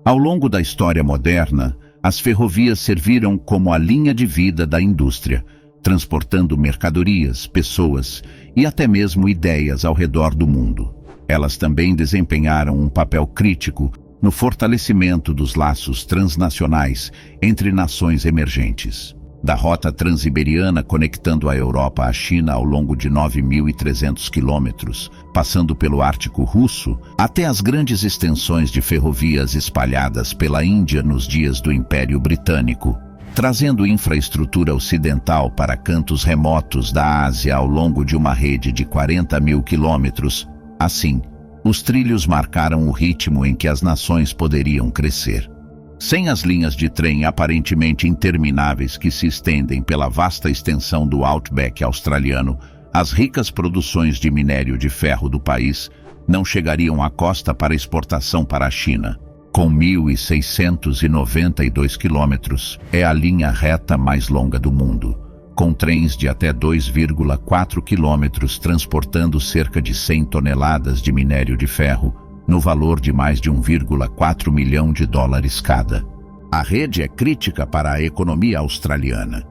Ao longo da história moderna, as ferrovias serviram como a linha de vida da indústria, transportando mercadorias, pessoas e até mesmo ideias ao redor do mundo. Elas também desempenharam um papel crítico no fortalecimento dos laços transnacionais entre nações emergentes. Da rota transiberiana conectando a Europa à China ao longo de 9.300 quilômetros, passando pelo Ártico Russo, até as grandes extensões de ferrovias espalhadas pela Índia nos dias do Império Britânico, trazendo infraestrutura ocidental para cantos remotos da Ásia ao longo de uma rede de 40.000 quilômetros. Assim, os trilhos marcaram o ritmo em que as nações poderiam crescer. Sem as linhas de trem aparentemente intermináveis que se estendem pela vasta extensão do Outback australiano, as ricas produções de minério de ferro do país não chegariam à costa para exportação para a China. Com 1.692 quilômetros, é a linha reta mais longa do mundo, com trens de até 2,4 quilômetros transportando cerca de 100 toneladas de minério de ferro, no valor de mais de 1,4 milhão de dólares cada. A rede é crítica para a economia australiana.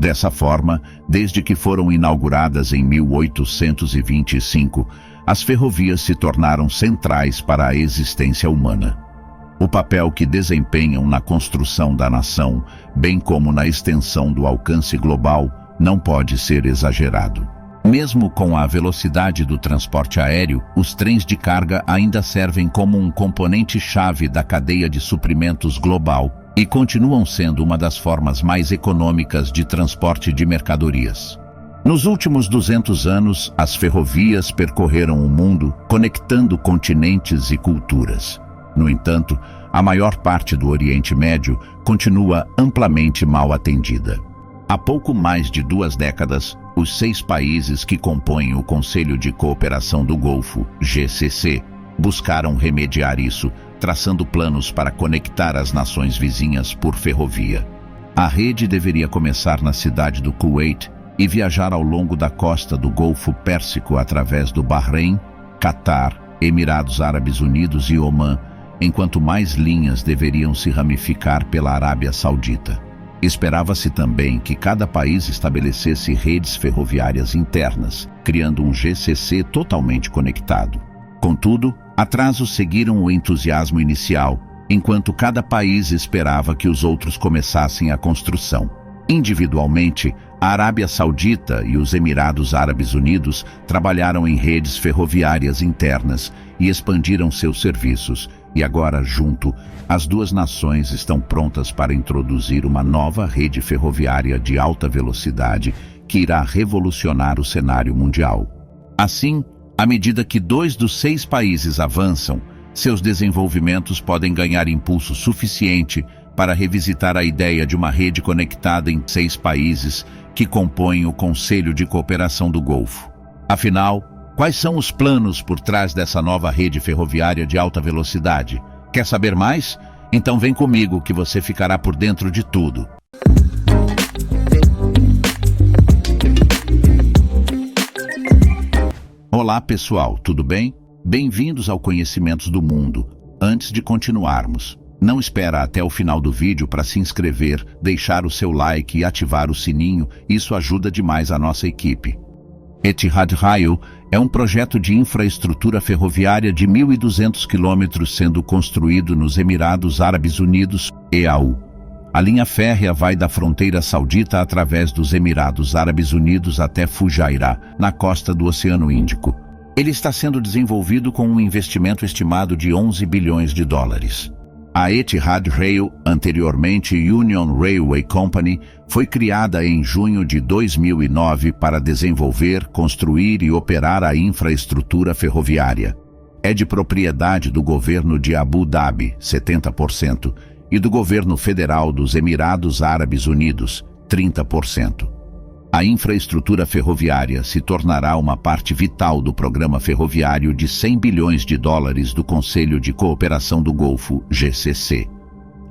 Dessa forma, desde que foram inauguradas em 1825, as ferrovias se tornaram centrais para a existência humana. O papel que desempenham na construção da nação, bem como na extensão do alcance global, não pode ser exagerado. Mesmo com a velocidade do transporte aéreo, os trens de carga ainda servem como um componente-chave da cadeia de suprimentos global e continuam sendo uma das formas mais econômicas de transporte de mercadorias. Nos últimos 200 anos, as ferrovias percorreram o mundo, conectando continentes e culturas. No entanto, a maior parte do Oriente Médio continua amplamente mal atendida. Há pouco mais de 2 décadas, os 6 países que compõem o Conselho de Cooperação do Golfo, GCC, buscaram remediar isso, traçando planos para conectar as nações vizinhas por ferrovia. A rede deveria começar na cidade do Kuwait e viajar ao longo da costa do Golfo Pérsico através do Bahrein, Catar, Emirados Árabes Unidos e Omã, enquanto mais linhas deveriam se ramificar pela Arábia Saudita. Esperava-se também que cada país estabelecesse redes ferroviárias internas, criando um GCC totalmente conectado. Contudo, atrasos seguiram o entusiasmo inicial, enquanto cada país esperava que os outros começassem a construção. Individualmente, a Arábia Saudita e os Emirados Árabes Unidos trabalharam em redes ferroviárias internas e expandiram seus serviços, e agora, junto, as 2 nações estão prontas para introduzir uma nova rede ferroviária de alta velocidade que irá revolucionar o cenário mundial. Assim, à medida que 2 dos 6 países avançam, seus desenvolvimentos podem ganhar impulso suficiente para revisitar a ideia de uma rede conectada em 6 países que compõem o Conselho de Cooperação do Golfo. Afinal, quais são os planos por trás dessa nova rede ferroviária de alta velocidade? Quer saber mais? Então vem comigo que você ficará por dentro de tudo. Olá pessoal, tudo bem? Bem-vindos ao Conhecimentos do Mundo. Antes de continuarmos, não espera até o final do vídeo para se inscrever, deixar o seu like e ativar o sininho, isso ajuda demais a nossa equipe. Etihad Rail é um projeto de infraestrutura ferroviária de 1.200 quilômetros sendo construído nos Emirados Árabes Unidos, EAU. A linha férrea vai da fronteira saudita através dos Emirados Árabes Unidos até Fujairah, na costa do Oceano Índico. Ele está sendo desenvolvido com um investimento estimado de 11 bilhões de dólares. A Etihad Rail, anteriormente Union Railway Company, foi criada em junho de 2009 para desenvolver, construir e operar a infraestrutura ferroviária. É de propriedade do governo de Abu Dhabi, 70%, e do governo federal dos Emirados Árabes Unidos, 30%. A infraestrutura ferroviária se tornará uma parte vital do programa ferroviário de 100 bilhões de dólares do Conselho de Cooperação do Golfo, GCC.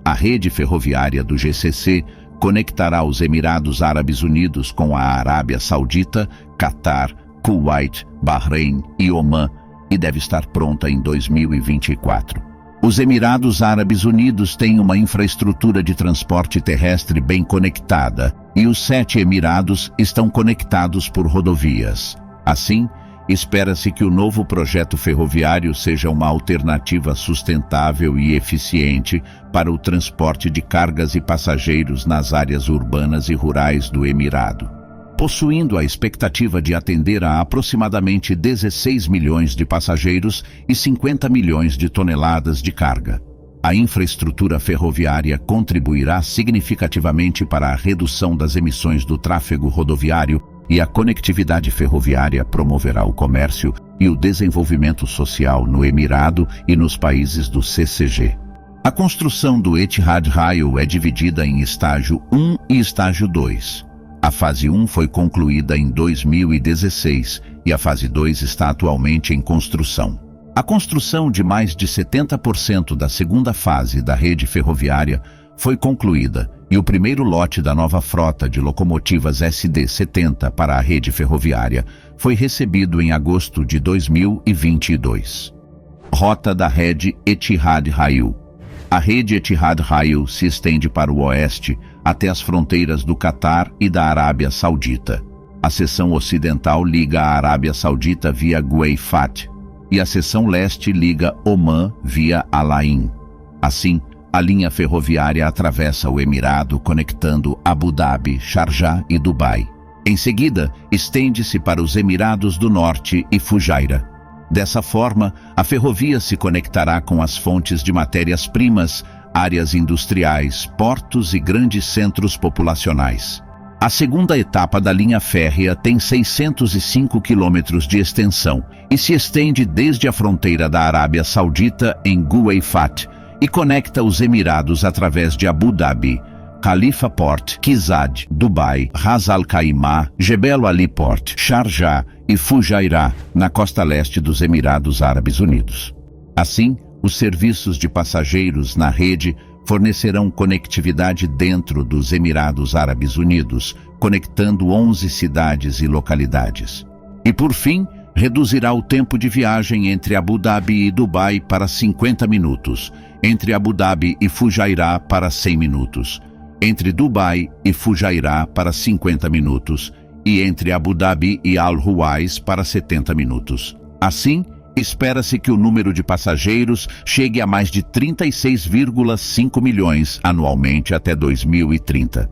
A rede ferroviária do GCC conectará os Emirados Árabes Unidos com a Arábia Saudita, Catar, Kuwait, Bahrein e Omã e deve estar pronta em 2024. Os Emirados Árabes Unidos têm uma infraestrutura de transporte terrestre bem conectada e os 7 Emirados estão conectados por rodovias. Assim, espera-se que o novo projeto ferroviário seja uma alternativa sustentável e eficiente para o transporte de cargas e passageiros nas áreas urbanas e rurais do Emirado. Possuindo a expectativa de atender a aproximadamente 16 milhões de passageiros e 50 milhões de toneladas de carga. A infraestrutura ferroviária contribuirá significativamente para a redução das emissões do tráfego rodoviário e a conectividade ferroviária promoverá o comércio e o desenvolvimento social no Emirado e nos países do CCG. A construção do Etihad Rail é dividida em estágio 1 e estágio 2. A fase 1 foi concluída em 2016 e a fase 2 está atualmente em construção. A construção de mais de 70% da segunda fase da rede ferroviária foi concluída e o primeiro lote da nova frota de locomotivas SD-70 para a rede ferroviária foi recebido em agosto de 2022. Rota da rede Etihad Rail. A rede Etihad Rail se estende para o oeste até as fronteiras do Catar e da Arábia Saudita. A seção ocidental liga a Arábia Saudita via Guaifat e a seção leste liga Omã via Al Ain. Assim, a linha ferroviária atravessa o Emirado, conectando Abu Dhabi, Sharjah e Dubai. Em seguida, estende-se para os Emirados do Norte e Fujairah. Dessa forma, a ferrovia se conectará com as fontes de matérias-primas, áreas industriais, portos e grandes centros populacionais. A segunda etapa da linha férrea tem 605 quilômetros de extensão e se estende desde a fronteira da Arábia Saudita em Guaifat e conecta os Emirados através de Abu Dhabi, Khalifa Port, Kizad, Dubai, Ras Al Khaimah, Jebel Ali Port, Sharjah e Fujairah, na costa leste dos Emirados Árabes Unidos. Assim, os serviços de passageiros na rede fornecerão conectividade dentro dos Emirados Árabes Unidos, conectando 11 cidades e localidades. E por fim, reduzirá o tempo de viagem entre Abu Dhabi e Dubai para 50 minutos, entre Abu Dhabi e Fujairah para 100 minutos, entre Dubai e Fujairah para 50 minutos e entre Abu Dhabi e Al Ruwais para 70 minutos. Assim, espera-se que o número de passageiros chegue a mais de 36,5 milhões anualmente até 2030.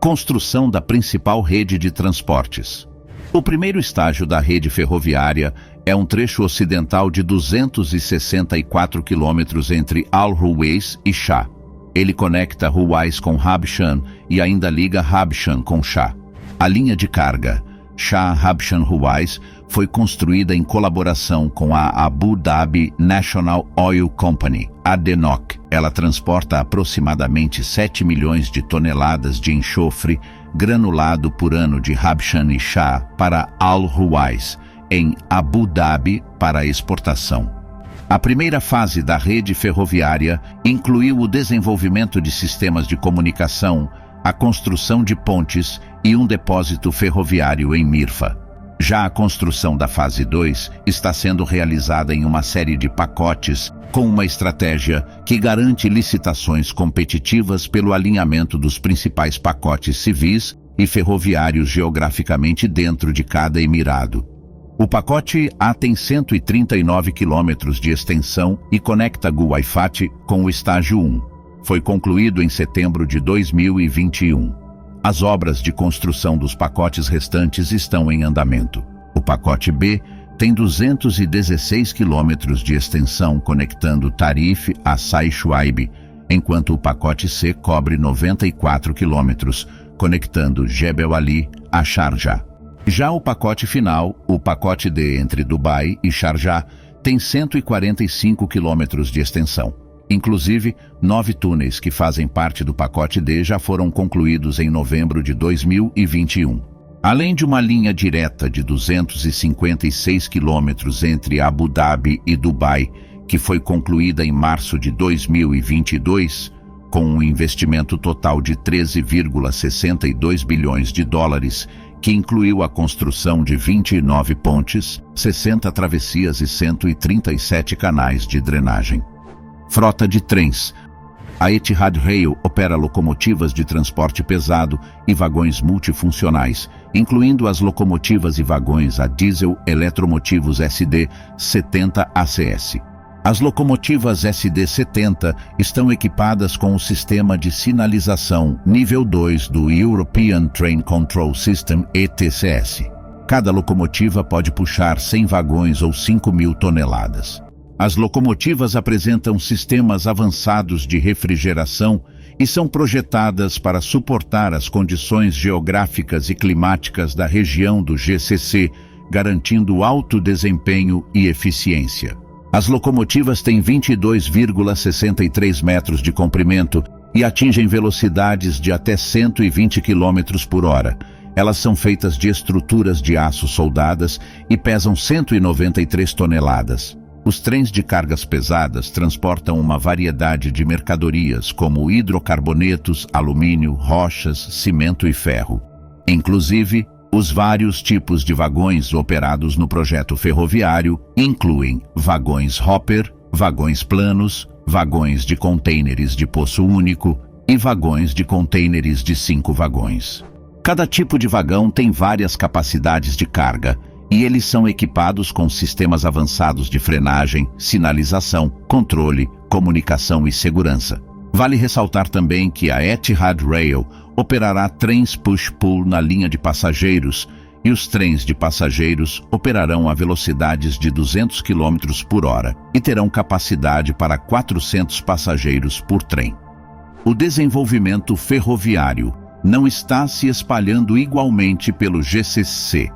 Construção da principal rede de transportes. O primeiro estágio da rede ferroviária é um trecho ocidental de 264 quilômetros entre Al Ruwais e Shah. Ele conecta Ruwais com Habshan e ainda liga Habshan com Shah. A linha de carga Shah Habshan Ruwais foi construída em colaboração com a Abu Dhabi National Oil Company, ADNOC. Ela transporta aproximadamente 7 milhões de toneladas de enxofre granulado por ano de Habshan e Shah para Al Ruwais, em Abu Dhabi, para exportação. A primeira fase da rede ferroviária incluiu o desenvolvimento de sistemas de comunicação, a construção de pontes e um depósito ferroviário em Mirfa. Já a construção da fase 2 está sendo realizada em uma série de pacotes com uma estratégia que garante licitações competitivas pelo alinhamento dos principais pacotes civis e ferroviários geograficamente dentro de cada emirado. O pacote A tem 139 quilômetros de extensão e conecta Guaifat com o estágio 1. Foi concluído em setembro de 2021. As obras de construção dos pacotes restantes estão em andamento. O pacote B tem 216 quilômetros de extensão conectando Tarif a Saïd, enquanto o pacote C cobre 94 quilômetros, conectando Jebel Ali a Sharjah. Já o pacote final, o pacote D entre Dubai e Sharjah, tem 145 quilômetros de extensão. Inclusive, 9 túneis que fazem parte do pacote D já foram concluídos em novembro de 2021. Além de uma linha direta de 256 quilômetros entre Abu Dhabi e Dubai, que foi concluída em março de 2022, com um investimento total de 13,62 bilhões de dólares, que incluiu a construção de 29 pontes, 60 travessias e 137 canais de drenagem. Frota de trens. A Etihad Rail opera locomotivas de transporte pesado e vagões multifuncionais, incluindo as locomotivas e vagões a diesel eletromotivos SD-70 ACS. As locomotivas SD-70 estão equipadas com o sistema de sinalização nível 2 do European Train Control System ETCS. Cada locomotiva pode puxar 100 vagões ou 5.000 toneladas. As locomotivas apresentam sistemas avançados de refrigeração e são projetadas para suportar as condições geográficas e climáticas da região do GCC, garantindo alto desempenho e eficiência. As locomotivas têm 22,63 metros de comprimento e atingem velocidades de até 120 km por hora. Elas são feitas de estruturas de aço soldadas e pesam 193 toneladas. Os trens de cargas pesadas transportam uma variedade de mercadorias como hidrocarbonetos, alumínio, rochas, cimento e ferro. Inclusive, os vários tipos de vagões operados no projeto ferroviário incluem vagões hopper, vagões planos, vagões de contêineres de poço único e vagões de contêineres de 5 vagões. Cada tipo de vagão tem várias capacidades de carga, e eles são equipados com sistemas avançados de frenagem, sinalização, controle, comunicação e segurança. Vale ressaltar também que a Etihad Rail operará trens push-pull na linha de passageiros e os trens de passageiros operarão a velocidades de 200 km por hora e terão capacidade para 400 passageiros por trem. O desenvolvimento ferroviário não está se espalhando igualmente pelo GCC.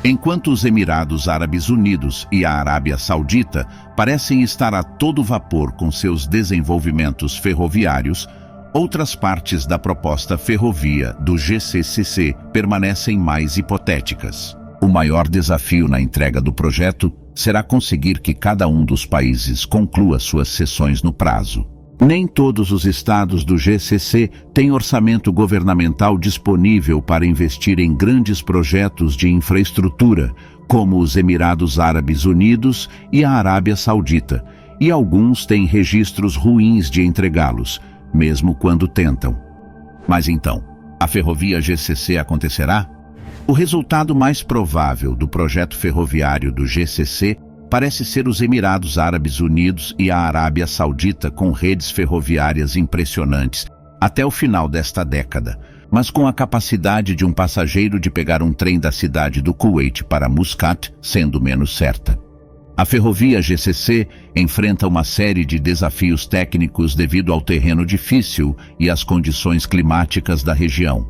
Enquanto os Emirados Árabes Unidos e a Arábia Saudita parecem estar a todo vapor com seus desenvolvimentos ferroviários, outras partes da proposta ferrovia do GCCC permanecem mais hipotéticas. O maior desafio na entrega do projeto será conseguir que cada um dos países conclua suas sessões no prazo. Nem todos os estados do GCC têm orçamento governamental disponível para investir em grandes projetos de infraestrutura, como os Emirados Árabes Unidos e a Arábia Saudita, e alguns têm registros ruins de entregá-los, mesmo quando tentam. Mas então, a ferrovia GCC acontecerá? O resultado mais provável do projeto ferroviário do GCC parece ser os Emirados Árabes Unidos e a Arábia Saudita com redes ferroviárias impressionantes até o final desta década, mas com a capacidade de um passageiro de pegar um trem da cidade do Kuwait para Muscat sendo menos certa. A ferrovia GCC enfrenta uma série de desafios técnicos devido ao terreno difícil e às condições climáticas da região.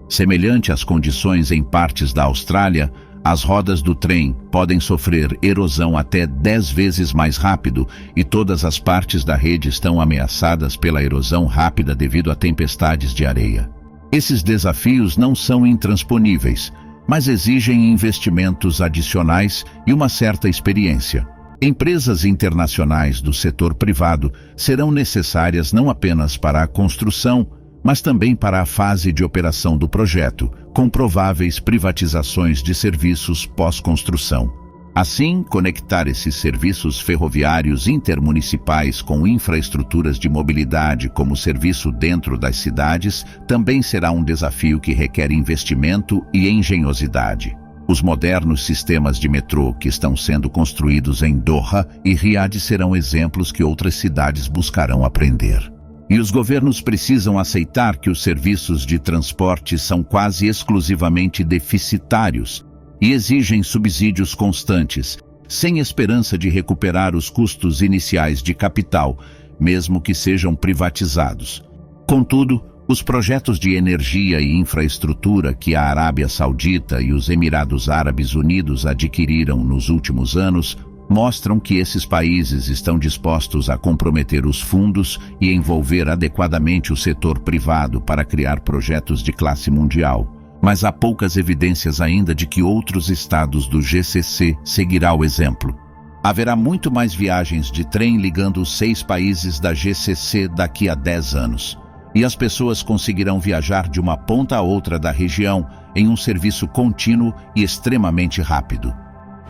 Semelhante às condições em partes da Austrália, as rodas do trem podem sofrer erosão até 10 vezes mais rápido e todas as partes da rede estão ameaçadas pela erosão rápida devido a tempestades de areia. Esses desafios não são intransponíveis, mas exigem investimentos adicionais e uma certa experiência. Empresas internacionais do setor privado serão necessárias não apenas para a construção, mas também para a fase de operação do projeto, com prováveis privatizações de serviços pós-construção. Assim, conectar esses serviços ferroviários intermunicipais com infraestruturas de mobilidade como serviço dentro das cidades também será um desafio que requer investimento e engenhosidade. Os modernos sistemas de metrô que estão sendo construídos em Doha e Riad serão exemplos que outras cidades buscarão aprender. E os governos precisam aceitar que os serviços de transporte são quase exclusivamente deficitários e exigem subsídios constantes, sem esperança de recuperar os custos iniciais de capital, mesmo que sejam privatizados. Contudo, os projetos de energia e infraestrutura que a Arábia Saudita e os Emirados Árabes Unidos adquiriram nos últimos anos mostram que esses países estão dispostos a comprometer os fundos e envolver adequadamente o setor privado para criar projetos de classe mundial. Mas há poucas evidências ainda de que outros estados do GCC seguirão o exemplo. Haverá muito mais viagens de trem ligando os 6 países da GCC daqui a 10 anos. E as pessoas conseguirão viajar de uma ponta a outra da região em um serviço contínuo e extremamente rápido.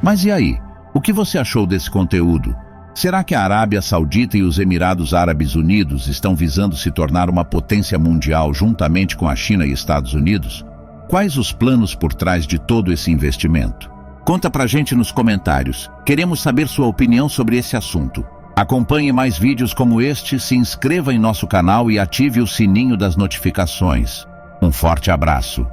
Mas e aí? O que você achou desse conteúdo? Será que a Arábia Saudita e os Emirados Árabes Unidos estão visando se tornar uma potência mundial juntamente com a China e Estados Unidos? Quais os planos por trás de todo esse investimento? Conta pra gente nos comentários. Queremos saber sua opinião sobre esse assunto. Acompanhe mais vídeos como este, se inscreva em nosso canal e ative o sininho das notificações. Um forte abraço.